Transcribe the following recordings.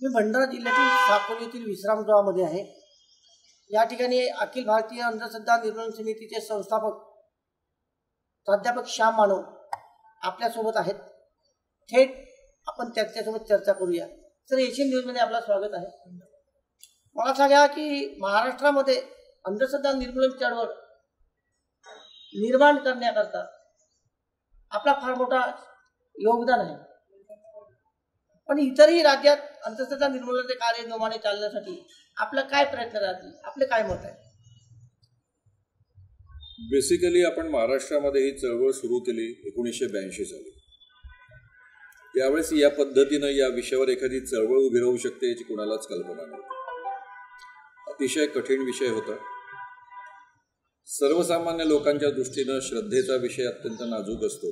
मी भंडारा जिल्ह्यातील साकोली येथील विश्रामगृहामध्ये आहे। या ठिकाणी अखिल भारतीय अंधश्रद्धा निर्मूलन समितीचे संस्थापक प्राध्यापक श्याम मानव आपल्यासोबत आहेत। थेट आपण त्यांच्यासोबत चर्चा करूया। सर, एशियन न्यूजमध्ये आपलं स्वागत आहे। मला सांगा की महाराष्ट्रामध्ये अंधश्रद्धा निर्मूलन चळवळ निर्माण करण्याकरता आपला फार मोठा योगदान आहे, पण इतरही राज्यात अंधश्रद्धा निर्मूलनाचे कार्य जोमाने चालण्यासाठी आपला काय प्रयत्न राहतील, आपले काय मत आहे? बेसिकली आपण महाराष्ट्रामध्ये ही चळवळ सुरू केली 1982 साली। त्यावेळेस या पद्धतीनं या विषयावर एखादी चळवळ उभी राहू शकते याची कोणालाच कल्पना नव्हती। अतिशय कठीण विषय होता। सर्वसामान्य लोकांच्या दृष्टीनं श्रद्धेचा विषय अत्यंत नाजूक असतो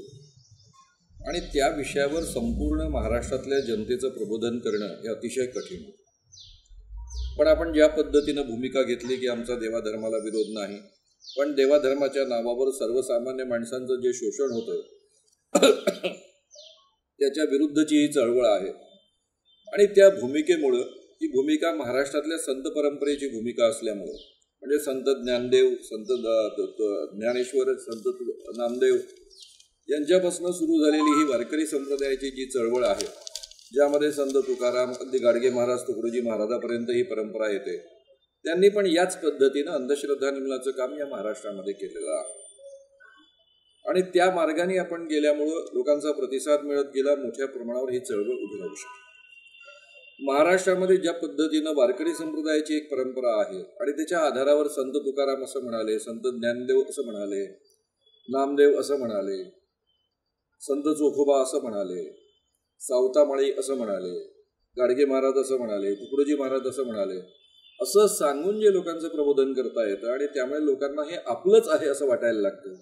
आणि त्या विषयावर संपूर्ण महाराष्ट्रातल्या जनतेचं प्रबोधन करणं हे अतिशय कठीण होतं। पण आपण ज्या पद्धतीनं भूमिका घेतली की आमचा देवाधर्माला विरोध नाही, पण देवाधर्माच्या नावावर सर्वसामान्य माणसांचं जे शोषण होतं त्याच्या विरुद्धची ही चळवळ आहे आणि त्या भूमिकेमुळं ही भूमिका महाराष्ट्रातल्या संत परंपरेची भूमिका असल्यामुळं, म्हणजे संत ज्ञानदेव, संत ज्ञानेश्वर, संत नामदेव यांच्यापासून सुरू झालेली ही वारकरी संप्रदायाची जी चळवळ आहे, ज्यामध्ये संत तुकाराम, अगदी गाडगे महाराज, तुकडोजी महाराजापर्यंत ही परंपरा येते, त्यांनी पण याच पद्धतीनं अंधश्रद्धा निर्मूलनाचं काम या महाराष्ट्रामध्ये केलेलं आहे आणि त्या मार्गाने आपण गेल्यामुळं लोकांचा प्रतिसाद मिळत गेला। मोठ्या प्रमाणावर ही चळवळ उभी राहू शकते। महाराष्ट्रामध्ये ज्या पद्धतीनं वारकरी संप्रदायाची एक परंपरा आहे आणि त्याच्या आधारावर संत तुकाराम असं म्हणाले, संत ज्ञानदेव असं म्हणाले, नामदेव असं म्हणाले, संत चोखोबा असं म्हणाले, सावतामाळी असं म्हणाले, गाडगे महाराज असं म्हणाले, तुकडोजी महाराज असं म्हणाले, असं सांगून जे लोकांचं प्रबोधन करता येतं आणि त्यामुळे लोकांना हे आपलंच आहे असं वाटायला लागतं।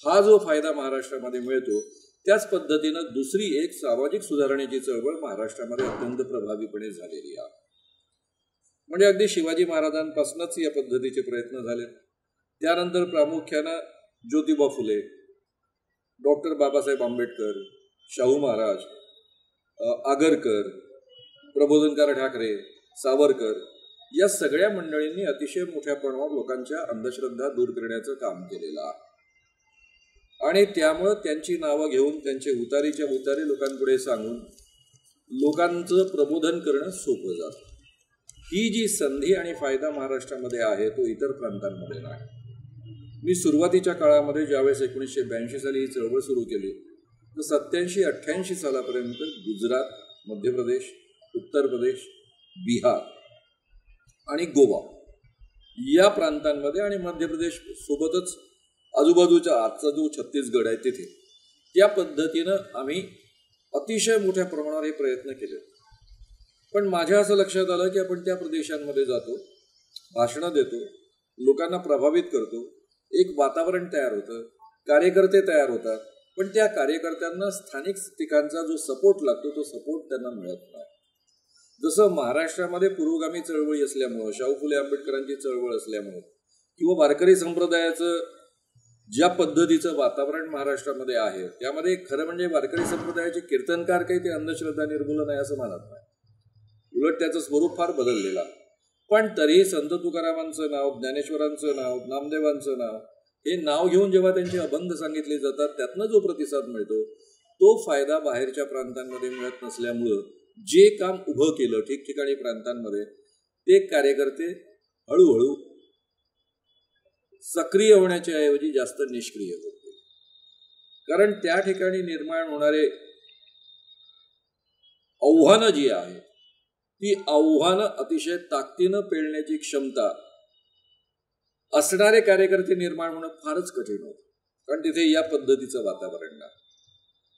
हा जो फायदा महाराष्ट्रामध्ये मिळतो, त्याच पद्धतीनं दुसरी एक सामाजिक सुधारणेची चळवळ महाराष्ट्रामध्ये अत्यंत प्रभावीपणे झालेली आहे। म्हणजे अगदी शिवाजी महाराजांपासूनच या पद्धतीचे प्रयत्न झाले। त्यानंतर प्रामुख्यानं ज्योतिबा फुले, डॉक्टर बाबासाहेब आंबेडकर, शाहू महाराज, आगरकर, प्रबोधनकार ठाकरे, सावरकर या सगळ्या मंडळींनी अतिशय मोठ्या प्रमाणावर लोकांच्या अंधश्रद्धा दूर करण्याचं काम केलेलं आहे आणि त्यामुळं त्यांची नावं घेऊन त्यांचे उतारीच्या उतारे लोकांपुढे सांगून लोकांचं प्रबोधन करणं सोपं जातं। ही जी संधी आणि फायदा महाराष्ट्रामध्ये आहे तो इतर प्रांतांमध्ये नाही। मी सुरुवातीच्या काळामध्ये ज्यावेळेस 1982 साली ही चळवळ सुरू केली, तर 87-88 सालापर्यंत गुजरात, मध्य प्रदेश, उत्तर प्रदेश, बिहार आणि गोवा या प्रांतांमध्ये आणि मध्य प्रदेश सोबतच आजूबाजूचा आजचा जो छत्तीसगड आहे तिथे त्या पद्धतीनं आम्ही अतिशय मोठ्या प्रमाणावर हे प्रयत्न केले। पण माझ्या असं लक्षात आलं की आपण त्या प्रदेशांमध्ये जातो, भाषणं देतो, लोकांना प्रभावित करतो, एक वातावरण तयार होतं, कार्यकर्ते तयार होतात, पण त्या कार्यकर्त्यांना स्थानिक ठिकाणचा जो सपोर्ट लागतो तो सपोर्ट त्यांना मिळत नाही। जसं महाराष्ट्रामध्ये पुरोगामी चळवळी असल्यामुळं, शाहू फुले आंबेडकरांची चळवळ असल्यामुळं किंवा वारकरी संप्रदायाचं ज्या पद्धतीचं वातावरण महाराष्ट्रामध्ये आहे, त्यामध्ये खरं म्हणजे वारकरी संप्रदायाचे कीर्तनकार काही ते अंधश्रद्धा निर्मूलन आहे असं मानत नाही, उलट त्याचं स्वरूप फार बदललेलं आहे। पण तरीही संत तुकारामांचं नाव, ज्ञानेश्वरांचं नाव, नामदेवांचं नाव हे नाव घेऊन जेव्हा त्यांचे अभंग सांगितले जातात, त्यातनं जो प्रतिसाद मिळतो तो फायदा बाहेरच्या प्रांतांमध्ये मिळत नसल्यामुळं जे काम उभं केलं ठिकठिकाणी प्रांतांमध्ये, ते कार्यकर्ते हळूहळू सक्रिय होण्याच्या ऐवजी जास्त निष्क्रिय होते। कारण त्या ठिकाणी निर्माण होणारे आव्हानं जी आहेत ती आव्हानं अतिशय ताकदीनं पेलण्याची क्षमता असणारे कार्यकर्ते निर्माण होणं फारच कठीण होतं, कारण तिथे या पद्धतीचं वातावरण नाही।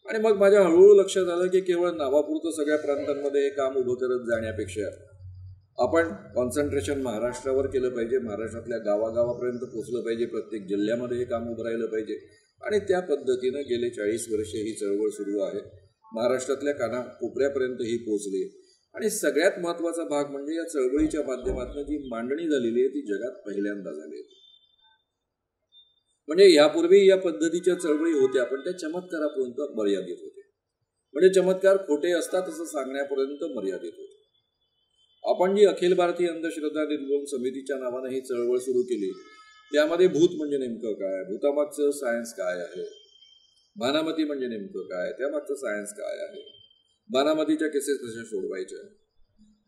आणि मग माझ्या हळूहळू लक्षात आलं की केवळ नावापुरतं सगळ्या प्रांतांमध्ये हे काम उभं करत जाण्यापेक्षा आपण कॉन्सन्ट्रेशन महाराष्ट्रावर केलं पाहिजे, महाराष्ट्रातल्या गावागावापर्यंत पोहोचलं पाहिजे, प्रत्येक जिल्ह्यामध्ये हे काम उभं राहिलं पाहिजे आणि त्या पद्धतीनं गेले 40 वर्षे ही चळवळ सुरू आहे। महाराष्ट्रातल्या कानाकोपऱ्यापर्यंत ही पोहोचली आणि सगळ्यात महत्त्वाचा भाग म्हणजे या चळवळीच्या माध्यमातून जी मांडणी झालेली आहे ती जगात पहिल्यांदा झाली। म्हणजे यापूर्वी या पद्धतीच्या चळवळी होत्या, पण त्या चमत्कारापर्यंत मर्यादित होते। म्हणजे चमत्कार खोटे असतात असं सांगण्यापर्यंत मर्यादित होते। आपण जी अखिल भारतीय अंधश्रद्धा निर्मूलन समितीच्या नावानं ही चळवळ सुरू केली, त्यामध्ये भूत म्हणजे नेमकं काय, भूतामागचं सायन्स काय आहे, बानामती म्हणजे नेमकं काय, त्यामागचं सायन्स काय आहे, बानामतीच्या केसेस कशा सोडवायच्या,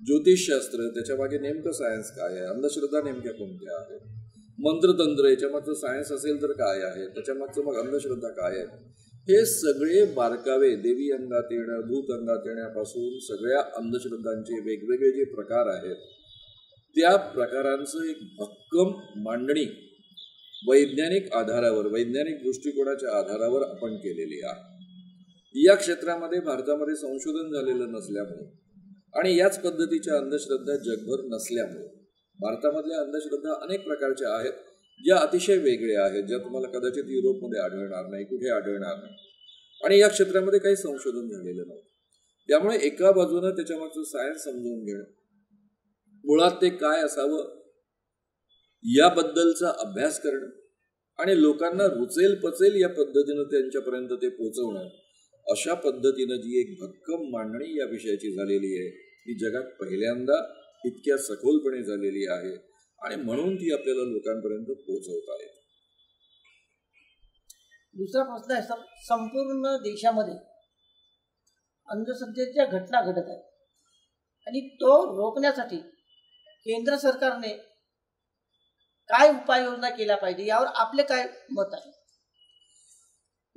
ज्योतिषशास्त्र त्याच्या मागे नेमकं सायन्स काय आहे, अंधश्रद्धा नेमक्या कोणत्या आहेत, मंत्रतंत्र याच्या मागचं सायन्स असेल तर काय आहे, त्याच्या मागचं मग अंधश्रद्धा काय आहे, हे सगळे बारकावे देवी अंगात येणं, भूत अंगात येण्यापासून सगळ्या अंधश्रद्धांचे वेगवेगळे जे प्रकार आहेत त्या प्रकारांचं एक भक्कम मांडणी वैज्ञानिक आधारावर, वैज्ञानिक दृष्टिकोनाच्या आधारावर आपण केलेली आहे. या क्षेत्रामध्ये भारतामध्ये संशोधन झालेलं नसल्यामुळे आणि याच पद्धतीच्या अंधश्रद्धा जगभर नसल्यामुळे भारतामधल्या अंधश्रद्धा अनेक प्रकारच्या आहेत, ज्या अतिशय वेगळ्या आहेत, ज्या तुम्हाला कदाचित युरोपमध्ये आढळणार नाही, कुठे आढळणार नाही, आणि या क्षेत्रामध्ये काही संशोधन झालेलं नव्हतं. त्यामुळे एका बाजूनं त्याच्यामागचं सायन्स समजून घेणं, मुळात ते काय असावं याबद्दलचा अभ्यास करणं आणि लोकांना रुचेल पचेल या पद्धतीनं त्यांच्यापर्यंत ते पोहोचवणं, अशा पद्धतीनं जी एक भक्कम मांडणी या विषयाची झालेली आहे ती जगात पहिल्यांदा इतक्या सखोलपणे झालेली आहे आणि म्हणून ती आपल्याला लोकांपर्यंत पोहोचवता येते. दुसरा प्रश्न आहे सर, संपूर्ण देशामध्ये अंधश्रद्धेच्या घटना घडत आहेत आणि तो रोखण्यासाठी केंद्र सरकारने काय उपाययोजना केल्या पाहिजे, यावर आपले काय मत आहे?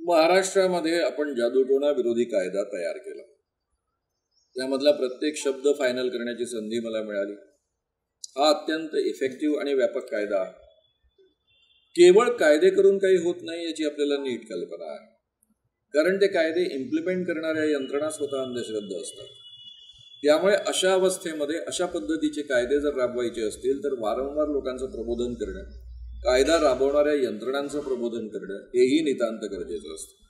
महाराष्ट्रामध्ये आपण जादूटोणा विरोधी कायदा तयार केला. त्यामधला प्रत्येक शब्द फायनल करण्याची संधी मला मिळाली. हा अत्यंत इफेक्टिव्ह आणि व्यापक कायदा आहे. केवळ कायदे करून काही होत नाही याची आपल्याला नीट कल्पना आहे, कारण ते कायदे इम्प्लिमेंट करणाऱ्या यंत्रणा स्वतः अंधश्रद्धा असतात. त्यामुळे अशा अवस्थेमध्ये अशा पद्धतीचे कायदे जर राबवायचे असतील तर वारंवार लोकांचं प्रबोधन करणं, कायदा राबवणाऱ्या यंत्रणांचं प्रबोधन करणं हेही नितांत गरजेचं असतं.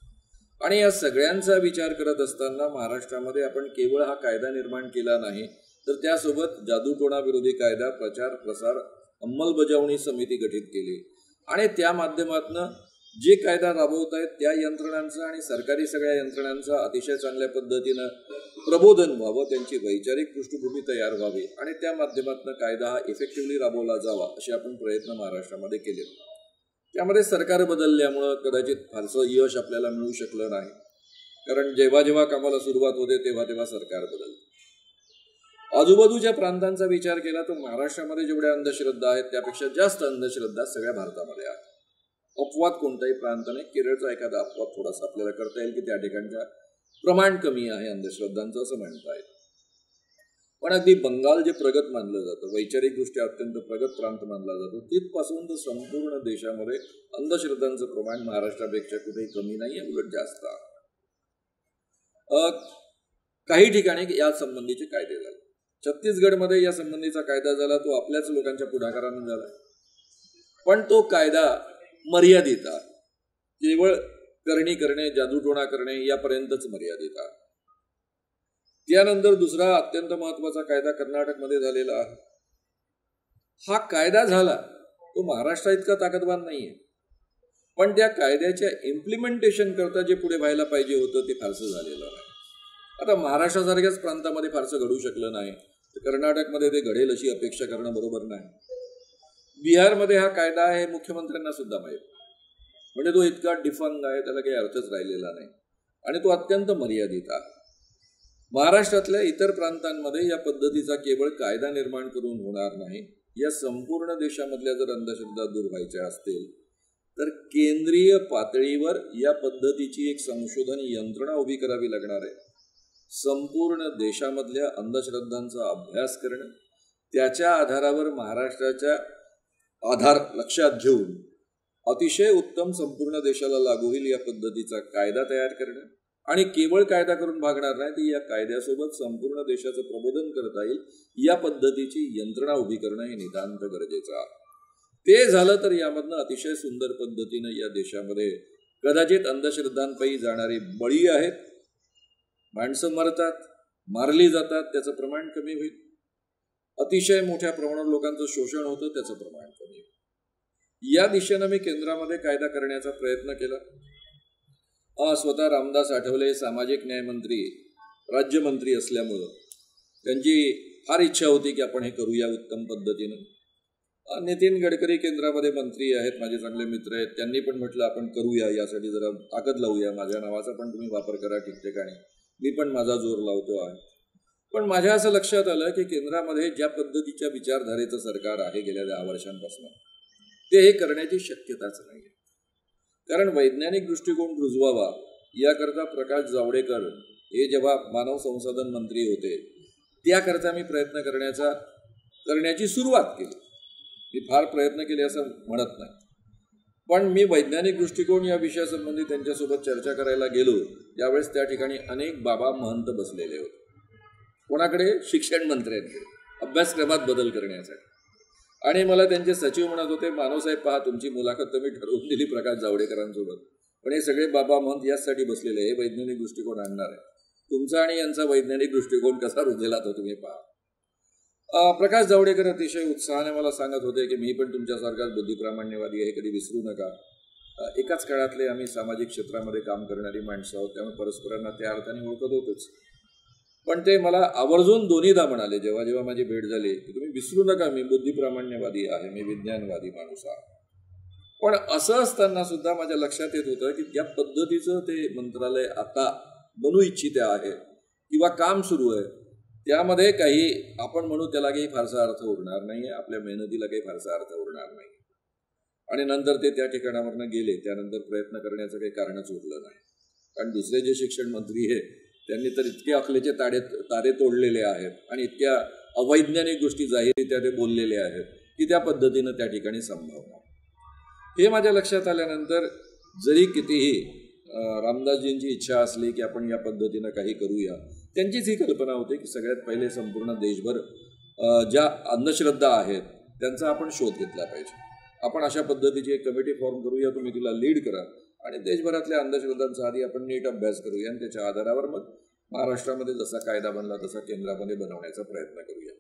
आणि या सगळ्यांचा विचार करत असताना महाराष्ट्रामध्ये आपण केवळ हा कायदा निर्माण केला नाही, तर त्यासोबत जादूटोणा विरोधी कायदा प्रचार प्रसार अंमलबजावणी समिती गठीत केली आणि त्या माध्यमातून जे कायदा राबवत आहेत त्या यंत्रणांचं आणि सरकारी सगळ्या यंत्रणांचं अतिशय चांगल्या पद्धतीनं प्रबोधन व्हावं, त्यांची वैचारिक पृष्ठभूमी तयार व्हावी आणि त्या माध्यमातून कायदा हा इफेक्टिव्हली राबवला जावा असे आपण प्रयत्न महाराष्ट्रामध्ये केले. त्यामध्ये सरकार बदलल्यामुळं कदाचित फारसं यश आपल्याला मिळू शकलं नाही, कारण जेव्हा जेव्हा कामाला सुरुवात होते तेव्हा तेव्हा सरकार बदलते. आजूबाजूच्या प्रांतांचा विचार केला तर महाराष्ट्रामध्ये जेवढ्या अंधश्रद्धा आहेत त्यापेक्षा जास्त अंधश्रद्धा सगळ्या भारतामध्ये आहे. अपवाद कोणताही प्रांत नाही. केरळचा एखादा अपवाद थोडासा आपल्याला करता येईल की त्या ठिकाणच्या प्रमाण कमी आहे अंधश्रद्धांचं असं म्हणता येईल. पण अगदी बंगाल जे प्रगत मानलं जातं, वैचारिकदृष्ट्या अत्यंत प्रगत प्रांत मानला जातो, तिथपासून तर संपूर्ण देशामध्ये अंधश्रद्धांचं प्रमाण महाराष्ट्रापेक्षा कुठेही कमी नाही आहे, उलट जास्त आहे. काही ठिकाणी या संबंधीचे कायदे झाले. छत्तीसगडमध्ये या संबंधीचा कायदा झाला, तो आपल्याच लोकांच्या पुढाकारानं झाला, पण तो कायदा मर्यादित आहे. केवळ करणी करणे, जादूटोणा करणे यापर्यंतच मर्यादित आहे. त्यानंतर दुसरा अत्यंत महत्वाचा कायदा कर्नाटकमध्ये झालेला आहे. हा कायदा झाला, तो महाराष्ट्रा इतका ताकदवान नाहीये, पण त्या कायद्याच्या इम्प्लिमेंटेशन करता जे पुढे व्हायला पाहिजे होतं ते फारसं झालेलं नाही. आता महाराष्ट्रासारख्याच प्रांतामध्ये फारसं घडू शकलं नाही, तर कर्नाटकमध्ये ते घडेल अशी अपेक्षा करणं बरोबर नाही. बिहारमध्ये हा कायदा आहे मुख्यमंत्र्यांना सुद्धा माहिती, म्हणजे तो इतका डिफंग आहे, त्याला काही अर्थच राहिलेला नाही आणि तो अत्यंत मर्यादित आहे. महाराष्ट्रातल्या इतर प्रांतांमध्ये या पद्धतीचा केवळ कायदा निर्माण करून होणार नाही. या संपूर्ण देशामधल्या जर अंधश्रद्धा दूर व्हायच्या असतील तर केंद्रीय पातळीवर या पद्धतीची एक संशोधन यंत्रणा उभी करावी लागणार आहे. संपूर्ण देशामधल्या अंधश्रद्धांचा अभ्यास करणं, त्याच्या आधारावर महाराष्ट्राच्या आधार लक्षात घेऊन अतिशय उत्तम संपूर्ण देशाला लागू होईल या पद्धतीचा कायदा तयार करणं आणि केवळ कायदा करून भागणार नाही, तर या कायद्यासोबत संपूर्ण देशाचं प्रबोधन करता येईल या पद्धतीची यंत्रणा उभी करणं हे नितांत गरजेचं आहे. ते झालं तर यामधनं अतिशय सुंदर पद्धतीनं या देशामध्ये कदाचित अंधश्रद्धांपायी जाणारी बळी आहेत, माणसं मरतात, मारली जातात, त्याचं प्रमाण कमी होईल. अतिशय मोठ्या प्रमाणावर लोकांचं शोषण होतं, त्याचं प्रमाण कमी होईल. या दिशेनं मी केंद्रामध्ये कायदा करण्याचा प्रयत्न केला. स्वतः रामदास आठवले सामाजिक न्याय मंत्री, राज्यमंत्री असल्यामुळं त्यांची फार इच्छा होती की आपण हे करूया उत्तम पद्धतीनं. नितीन गडकरी केंद्रामध्ये मंत्री आहेत, माझे चांगले मित्र आहेत, त्यांनी पण म्हटलं आपण करूया, यासाठी जरा ताकद लावूया, माझ्या नावाचा पण तुम्ही वापर करा ठिकठिकाणी, मी पण माझा जोर लावतो आहे. पण माझ्या असं लक्षात आलं की केंद्रामध्ये ज्या पद्धतीच्या विचारधारेचं सरकार आहे गेल्या 10 वर्षांपासून, ते हे करण्याची शक्यताच नाही. कारण वैज्ञानिक दृष्टिकोन रुजवावा याकरता प्रकाश जावडेकर हे जेव्हा मानव संसाधन मंत्री होते त्याकरता मी प्रयत्न करण्याची सुरुवात केली. मी फार प्रयत्न केले असं म्हणत नाही, पण मी वैज्ञानिक दृष्टिकोन या विषयासंबंधी त्यांच्यासोबत चर्चा करायला गेलो त्यावेळेस त्या ठिकाणी अनेक बाबा महंत बसलेले होते. कोणाकडे? शिक्षण मंत्र्यांकडे, अभ्यासक्रमात बदल करण्यासाठी. आणि मला त्यांचे सचिव म्हणत होते, मानवसाहेब पहा, तुमची मुलाखत तुम्ही ठरवून दिली प्रकाश जावडेकरांसोबत, पण हे सगळे बाबा महंत याचसाठी बसलेले, हे वैज्ञानिक दृष्टिकोन आणणार आहे. तुमचा आणि यांचा वैज्ञानिक दृष्टिकोन कसा रुजलेला तो तुम्ही पहा. प्रकाश जावडेकर अतिशय उत्साहाने मला सांगत होते की मी पण तुमच्यासारखाच बुद्धिप्रामाण्यवादी आहे, कधी विसरू नका. एकाच काळातले आम्ही सामाजिक क्षेत्रामध्ये काम करणारी माणसं आहोत, त्यामुळे परस्परांना त्या अर्थाने ओळखत होतोच. पण ते मला आवर्जून दोन्हीदा म्हणाले जेव्हा जेव्हा माझी भेट झाली की तुम्ही विसरू नका, मी बुद्धिप्रामाण्यवादी आहे, मी विज्ञानवादी माणूस आहे. पण असं असताना सुद्धा माझ्या लक्षात येत होतं की ज्या पद्धतीचं ते मंत्रालय आता बनू इच्छिते आहे किंवा काम सुरू आहे, त्यामध्ये काही आपण म्हणू त्याला काही फारसा अर्थ उरणार नाही आहे, आपल्या मेहनतीला काही फारसा अर्थ उरणार नाही. आणि नंतर ते त्या ठिकाणावरनं गेले, त्यानंतर प्रयत्न करण्याचं काही कारणच उरलं नाही. कारण दुसरे जे शिक्षण मंत्री आहे त्यांनी तर इतके अकलेचे तारे तोडलेले आहेत आणि इतक्या अवैज्ञानिक गोष्टी जाहीररित्या ते बोललेले आहेत की त्या पद्धतीनं त्या ठिकाणी संभावना. हे माझ्या लक्षात आल्यानंतर जरी कितीही रामदासजींची इच्छा असली की आपण या पद्धतीनं काही करूया, त्यांचीच ही कल्पना होती की सगळ्यात पहिले संपूर्ण देशभर ज्या अंधश्रद्धा आहेत त्यांचा आपण शोध घेतला पाहिजे. आपण अशा पद्धतीची एक कमिटी फॉर्म करूया, तुम्ही तिला लीड करा आणि देशभरातल्या अंधश्रद्धांचा आधी आपण नीट अभ्यास करूया आणि त्याच्या आधारावर मग महाराष्ट्रामध्ये जसा कायदा बनला तसा केंद्रामध्ये बनवण्याचा प्रयत्न करूया.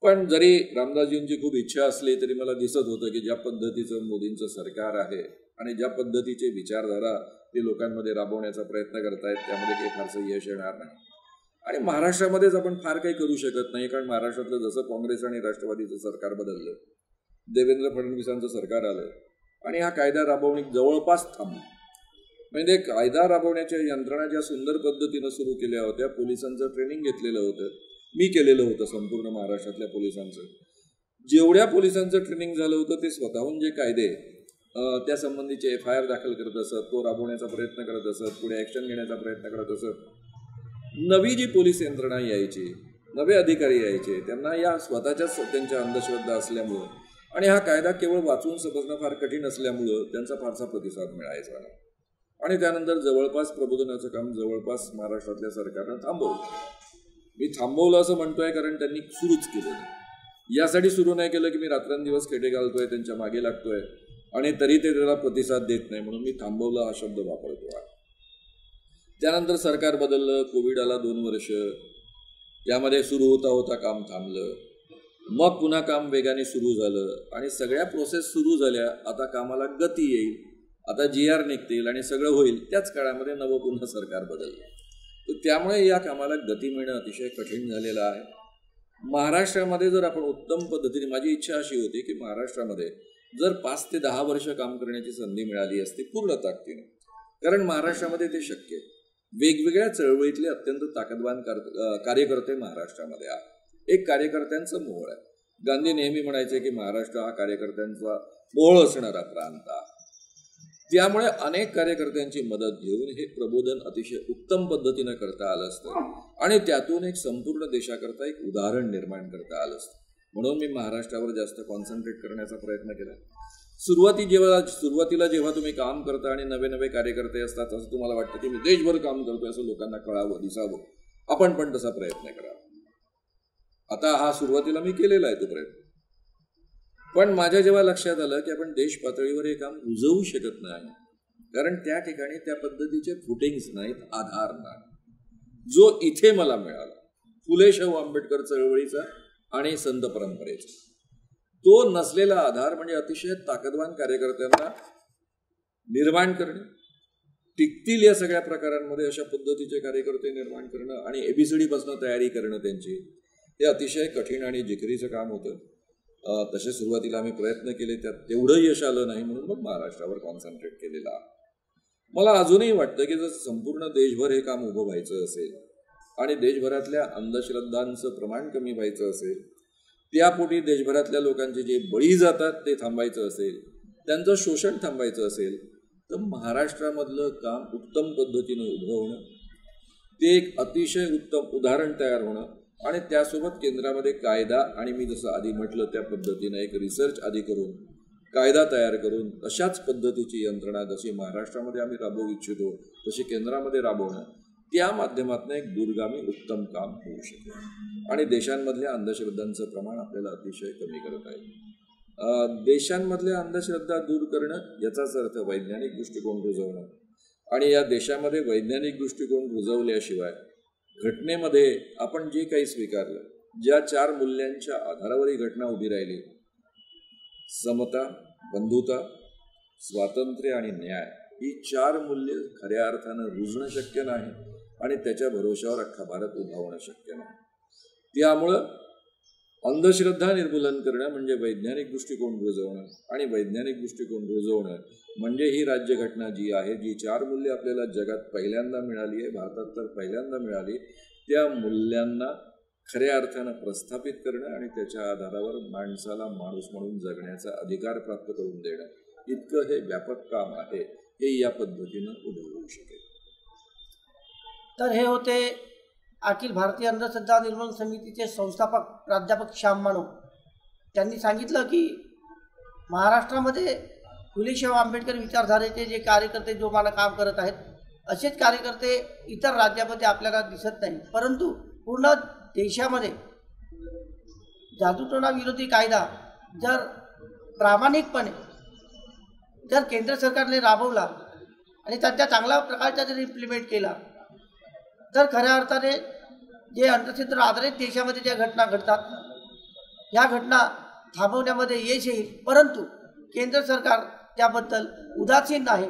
पण जरी रामदासजींची खूप इच्छा असली तरी मला दिसत होतं की ज्या पद्धतीचं मोदींचं सरकार आहे आणि ज्या पद्धतीचे विचारधारा ते लोकांमध्ये राबवण्याचा प्रयत्न करतायत त्यामध्ये काही फारसं यश येणार नाही. आणि महाराष्ट्रामध्येच आपण फार काही करू शकत नाही, कारण महाराष्ट्रातलं जसं काँग्रेस आणि राष्ट्रवादीचं सरकार बदललं, देवेंद्र फडणवीसांचं सरकार आलं आणि हा कायदा राबवणे जवळपास थांबली. म्हणजे कायदा राबवण्याच्या यंत्रणा ज्या सुंदर पद्धतीनं सुरू केल्या होत्या, पोलिसांचं ट्रेनिंग घेतलेलं होतं, मी केलेलं होतं संपूर्ण महाराष्ट्रातल्या पोलिसांचं. जेवढ्या पोलिसांचं ट्रेनिंग झालं होतं ते स्वतःहून जे कायदे त्या संबंधीचे FIR दाखल करत असत, तो राबवण्याचा प्रयत्न करत असत, पुढे ॲक्शन घेण्याचा प्रयत्न करत असत. नवी जी पोलीस यंत्रणा यायची, नवे अधिकारी यायचे, त्यांना या स्वतःच्याच त्यांच्या अंधश्रद्धा असल्यामुळं आणि हा कायदा केवळ वाचून समजणं फार कठीण असल्यामुळं त्यांचा फारसा प्रतिसाद मिळायचा नाही. आणि त्यानंतर जवळपास प्रबोधनाचं काम जवळपास महाराष्ट्रातल्या सरकारनं थांबवलं. मी थांबवलं असं म्हणतोय कारण त्यांनी सुरूच केलं नाही. यासाठी सुरू नाही केलं की मी रात्रंदिवस खेटे घालतोय, त्यांच्या मागे लागतोय आणि तरी ते त्याला प्रतिसाद देत नाही म्हणून मी थांबवलं हा शब्द वापरतो. त्यानंतर सरकार बदललं, कोविड आला 2 वर्ष, त्यामध्ये सुरू होता काम थांबलं, मग पुन्हा काम वेगाने सुरू झालं आणि सगळ्या प्रोसेस सुरू झाल्या. आता कामाला गती येईल, आता GR निघतील आणि सगळं होईल. त्याच काळामध्ये पुन्हा सरकार बदललं. तर त्यामुळे या कामाला गती मिळणं अतिशय कठीण झालेलं आहे. महाराष्ट्रामध्ये जर आपण उत्तम पद्धतीने, माझी इच्छा अशी होती की महाराष्ट्रामध्ये जर 5 ते 10 वर्ष काम करण्याची संधी मिळाली असती पूर्ण ताकदीने, कारण महाराष्ट्रामध्ये ते शक्य आहे. वेगवेगळ्या चळवळीतले अत्यंत ताकदवान कार्यकर्ते महाराष्ट्रामध्ये आहेत. एक कार्यकर्त्यांचं मोहोळ आहे. गांधी नेहमी म्हणायचे की महाराष्ट्र हा कार्यकर्त्यांचा मोहोळ असणारा प्रांत आहे. त्यामुळे अनेक कार्यकर्त्यांची मदत घेऊन हे प्रबोधन अतिशय उत्तम पद्धतीनं करता आलं असतं आणि त्यातून एक संपूर्ण देशाकरता एक उदाहरण निर्माण करता आलं असतं. म्हणून मी महाराष्ट्रावर जास्त कॉन्सन्ट्रेट करण्याचा प्रयत्न केला. सुरुवातीला जेव्हा तुम्ही काम करता आणि नवे कार्यकर्ते असतात, असं तुम्हाला वाटतं की मी देशभर काम करतोय असं लोकांना कळावं, दिसावं, आपण पण तसा प्रयत्न करावा. आता हा सुरुवातीला मी केलेला आहे तो प्रयत्न. पण माझ्या जेव्हा लक्षात आलं की आपण देश पातळीवर हे काम रुजवू शकत नाही, कारण त्या ठिकाणी त्या पद्धतीचे फुटिंग्स नाहीत, आधार नाही. जो इथे मला मिळाला फुले शाहू आंबेडकर चळवळीचा आणि संत परंपरेचा, तो नसलेला आधार म्हणजे अतिशय ताकदवान कार्यकर्त्यांना निर्माण करणे, टिकतील या सगळ्या प्रकारांमध्ये अशा पद्धतीचे कार्यकर्ते निर्माण करणं आणि ABCD पासून तयारी करणं त्यांची, हे अतिशय कठीण आणि जिकिरीचं काम होतं. तसे सुरुवातीला आम्ही प्रयत्न केले, त्यात तेवढं यश आलं नाही, म्हणून मग महाराष्ट्रावर कॉन्सन्ट्रेट केलेलं आहे. मला अजूनही वाटतं की जर संपूर्ण देशभर हे काम उभं व्हायचं असेल आणि देशभरातल्या अंधश्रद्धांचं प्रमाण कमी व्हायचं असेल, त्यापोटी देशभरातल्या लोकांचे जे बळी जातात ते थांबायचं असेल, त्यांचं शोषण थांबायचं असेल, तर महाराष्ट्रामधलं काम उत्तम पद्धतीनं उभं होणं, ते एक अतिशय उत्तम उदाहरण तयार होणं आणि त्यासोबत केंद्रामध्ये कायदा आणि मी जसं आधी म्हटलं त्या पद्धतीनं एक रिसर्च आधी करून कायदा तयार करून अशाच पद्धतीची यंत्रणा जशी महाराष्ट्रामध्ये आम्ही राबवू इच्छितो तशी केंद्रामध्ये राबवणं, त्या माध्यमातून एक दूरगामी उत्तम काम होऊ शकेल आणि देशांमधल्या अंधश्रद्धांचं प्रमाण आपल्याला अतिशय कमी करत आहे. देशांमधल्या अंधश्रद्धा दूर करणं याचाच अर्थ वैज्ञानिक दृष्टिकोन रुजवणं आणि या देशामध्ये वैज्ञानिक दृष्टिकोन रुजवल्याशिवाय घटनेमध्ये आपण जे काही स्वीकारलं, ज्या 4 मूल्यांच्या आधारावर ही घटना उभी राहिली, समता, बंधुता, स्वातंत्र्य आणि न्याय, ही 4 मूल्ये खऱ्या अर्थानं रुजणं शक्य नाही आणि त्याच्या भरोशावर अख्खा भारत उभा होणं शक्य नाही. त्यामुळं अंधश्रद्धा निर्मूलन करणं म्हणजे वैज्ञानिक दृष्टिकोन रुजवणं आणि वैज्ञानिक दृष्टिकोन रुजवणं म्हणजे ही राज्यघटना जी आहे, जी 4 मूल्ये आपल्याला जगात पहिल्यांदा मिळाली आहे, भारतात तर पहिल्यांदा मिळाली, त्या मूल्यांना खऱ्या अर्थानं प्रस्थापित करणं आणि त्याच्या आधारावर माणसाला माणूस म्हणून जगण्याचा अधिकार प्राप्त करून देणं, इतकं हे व्यापक काम आहे. हे या पद्धतीनं उभं होऊ शकेल. तर हे होते अखिल भारतीय अंधश्रद्धा निर्मूलन समितीचे संस्थापक प्राध्यापक श्याम मानव. त्यांनी सांगितलं की महाराष्ट्रामध्ये फुलेशाह आंबेडकर विचारधारेचे जे कार्यकर्ते जोमानं काम करत आहेत, असेच कार्यकर्ते इतर राज्यामध्ये आपल्याला दिसत नाही. परंतु पूर्ण देशामध्ये जादूटोणा विरोधी कायदा जर प्रामाणिकपणे जर केंद्र सरकारने राबवला आणि त्याच्या चांगल्या प्रकारचा जर इम्प्लिमेंट केला, तर खऱ्या अर्थाने जे अंधश्रद्धेवर आधारित देशामध्ये ज्या घटना घडतात, या घटना थांबवण्यामध्ये यश येईल. परंतु केंद्र सरकार त्याबद्दल उदासीन आहे,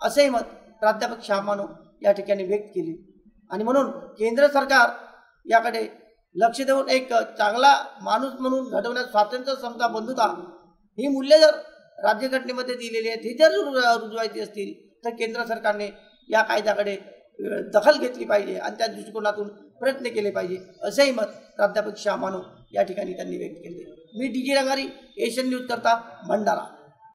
असेही मत प्राध्यापक श्याम मानव या ठिकाणी व्यक्त केले. आणि म्हणून केंद्र सरकार याकडे लक्ष देऊन एक चांगला माणूस म्हणून घडवण्यात स्वातंत्र्य, समता, बंधुता ही मूल्ये जर राज्यघटनेमध्ये दिलेली आहेत, ही जर रुजवायची असतील तर केंद्र सरकारने या कायद्याकडे दखल घेतली पाहिजे आणि त्या दृष्टिकोनातून प्रयत्न केले पाहिजे, असेही मत प्राध्यापक श्याम मानव या ठिकाणी त्यांनी व्यक्त केले. मी DJ रंगारी, एशियन न्यूज करता, भंडारा.